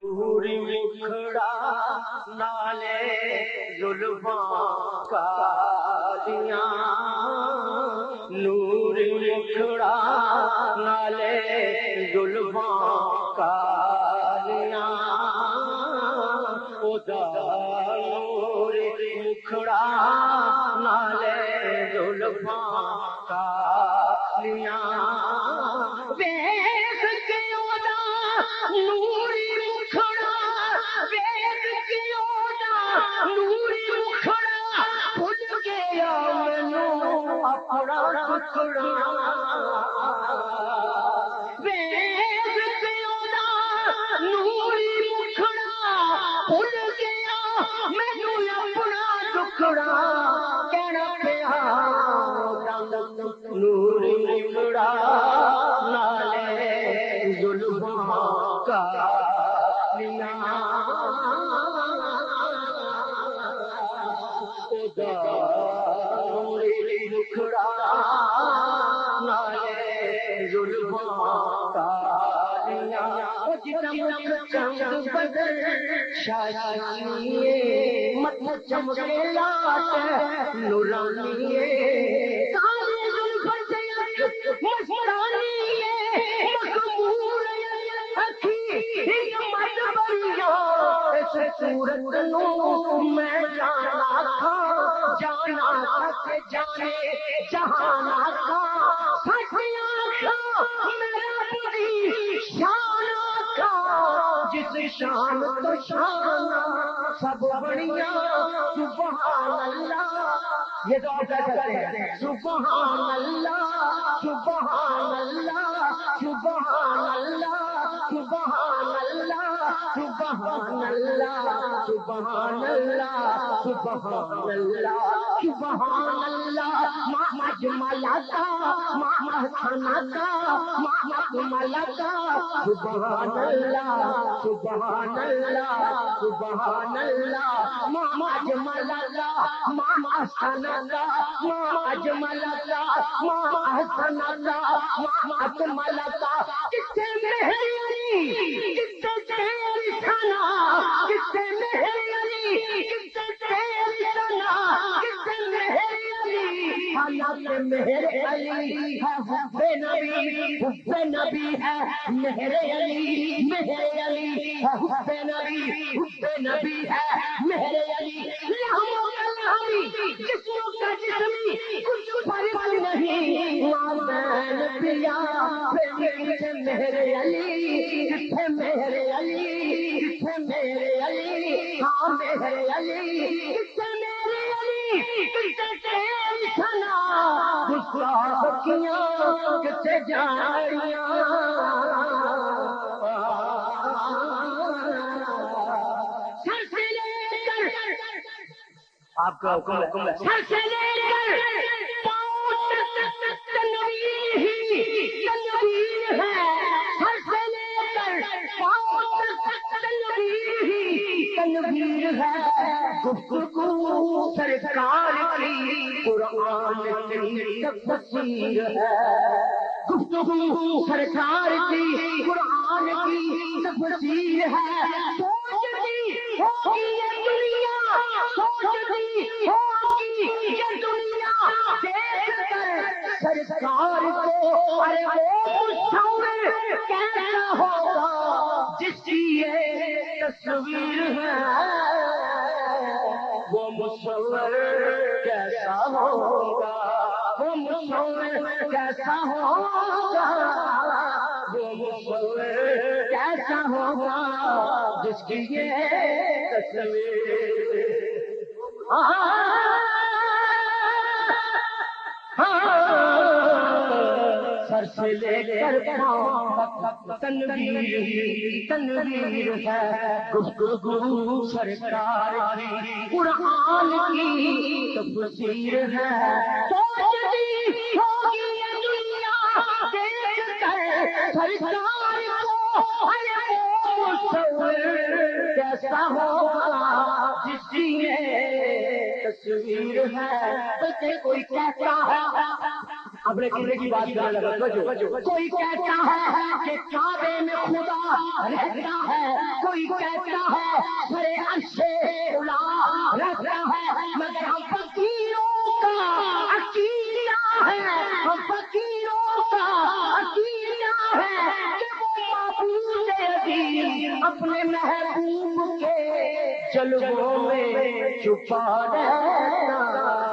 نور مکھڑا نالے زلفاں کالیاں، نور مکھڑا نالے زلفاں کالیاں، خدا نور مکھڑا نالے زلفاں کالیاں، ویکھ کے اودا نوری مکھڑا، ویکھ کے اودا نوری مکھڑا، بھول گیا مینوں اپنا ٹکڑا، ویکھ کے اودا نوری مکھڑا، بھول گیا مینوں اپنا ٹکڑا، کہنا پیا نوری مکھڑا نالے زلفاں کالیاں، خدا نوری مکھڑا نالے زلفاں کالیاں، چمک بدر شاشنیے مت چمکے لاٹ نورانیے، کالے زلفاں سے مستانیے مخمور اکھی حکمت بریاں، اس صورت نو میں جانا تھا، جانا تھا جانے جہانا تھا، سچیاں تھا میرا بڑی شان تھا، جس شان تو شان سب بڑیاں، سبحان اللہ، یہ دعا کرتے ہیں سبحان اللہ سبحان اللہ سبحان اللہ سبحان اللہ سبحان اللہ سبحان اللہ سبحان اللہ سبحان اللہ، ما اجملک ما احسنک ما اکملک، سبحان اللہ سبحان اللہ سبحان اللہ، ما اجملک ما احسنک ما اجملک ما احسنک ما اکملک، کس سے مہر علی کس سے تیری ثنا، کس سے مہر علی کس سے تیری ثنا، کس سے مہر علی، حالات مہر علی ہے حب نبی، حب نبی ہے مہر علی، مہر علی ہے حب نبی، حب نبی ہے مہر علی، لہموں کا لہمی جسموں کا جسمی کچھ فرق نہیں، مابین پیا جتھے مہر علی، جتھے مہر علی، جتھے مہر علی، ہاں مہر علی، جتھے مہر علی، جتھے تیری ثنا، گستاخیاں کتنے جاڑیاں، سر سے لے کر آپ کا حکم ہے، سر سے لے کر پاؤں تک تنویر ہی تنویر ہے، سر سے لے کر پاؤں تک تنویر ہی تنویر ہے، گفتگو سرکار کی قرآن کی تفسیر ہے، گفتگو سرکار کی قرآن کی تفسیر ہے، سوچتی ہوگی یہ دنیا، سوچتی ہوگی یہ دنیا دیکھ کر سرکار کو، ارے وہ مصور کیسا ہوگا جس کی یہ تصویر ہے، وہ مصور کیسا ہوگا، وہ مصور کیسا ہوگا، وہ مصور کیسا ہوگا جس کی یہ تصویر، سر سے لے کر پاؤں تک تنویر تنویر ہے، گفتگو سرکار کی قرآن کی تفسیر ہے، سوچتی ہوگی یہ دنیا دیکھ کر سرکار کو، ارے وہ مصور کیسا ہوگا جس کی یہ تصویر ہے، کوئی کہتا ہے اپنے قبلے کی بات کرنے لگا، کوئی کہتا ہے کہ کعبے میں خدا رہتا ہے، کوئی کوئی کہتا ہے سرے عرش الا رہتا ہے، مگر ہم فقیروں کا عقیدہ ہے، ہم فقیروں کا عقیدہ ہے کہ وہ معبود عظیم اپنے محبوب کے جلووں میں چھپا رہتا